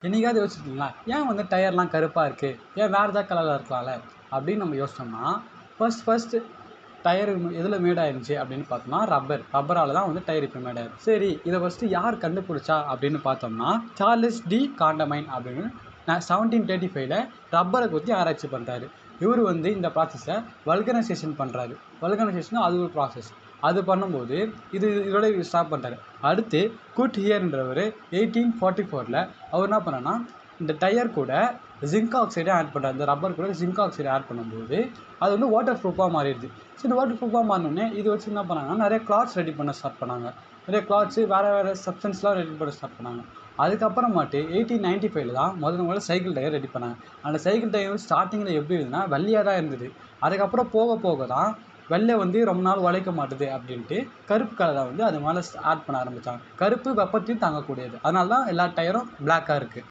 என்னைக்காவது யோசிச்சிருக்கீங்களா? ஏன் வந்து டயர்லாம் கருப்பா இருக்கு? ஏன் வேற ஏதாவது கலர்ல இருக்கலாம்ல? அப்படின்னு நம்ம யோசிச்சோம்னா, ஃபர்ஸ்ட் டயர் எதுல மேட் ஆயிருந்துச்சு அப்படின்னு பார்த்தோம்னா, ரப்பரால தான் வந்து டயர் இப்ப மேட் ஆயிருக்கு. சரி, இத ஃபர்ஸ்ட் யார் கண்டுபிடிச்சா அப்படின்னு பார்த்தோம்னா, சார்லஸ் டி காண்டமைன் அப்படின்னு 1735ல ரப்பர பத்தி ஆராய்ச்சி பண்றாரு. இவரு வந்து இந்த ப்ராசஸ வல்கனைசேஷன் பண்றாரு. வல்கனைசேஷன் அது ஒரு ப்ராசஸ். அது பண்ணும்போது இதோட ஸ்டாப் பண்றாரு. அடுத்து குட்ஹியர்ன்றவரு 1844ல அவர் என்ன பண்ணாருன்னா, இந்த டயர் கூட ஜிங்க் ஆக்சைடை ஆட் பண்றாரு. இந்த ரப்பர் கூட ஜிங்க் ஆக்சைடு ஆட் பண்ணும்போது அது வந்து வாட்டர் ப்ரூஃபா மாறிடுது. சரி, வாட்டர் ப்ரூஃபா மாறினோடனே இது வச்சு என்ன பண்ணாங்கன்னா, நிறைய கிளாத்ஸ் ரெடி பண்ண ஸ்டார்ட் பண்ணாங்க. நிறைய கிளாத்ஸ் வேற சப்ஸ்டன்ஸ்லாம் ரெடி பண்ண ஸ்டார்ட் பண்ணாங்க. அதுக்கப்புறமாட்டு 1895ல தான் முதல்ல சைக்கிள் டயர் ரெடி பண்ணாங்க. அந்த சைக்கிள் டயர் ஸ்டார்டிங்கில் எப்படி இருந்ததுன்னா வெள்ளையாக தான் இருந்தது. அதுக்கப்புறம் போக போக தான் வெள்ளை வந்து ரொம்ப நாள் உழைக்க மாட்டுது அப்படின்ட்டு கருப்பு கலரை வந்து அது மேலே ஆட் பண்ண ஆரம்பித்தாங்க. கருப்பு வெப்பத்தையும் தாங்கக்கூடியது. அதனால தான் எல்லா டயரும் பிளாக்காக இருக்குது.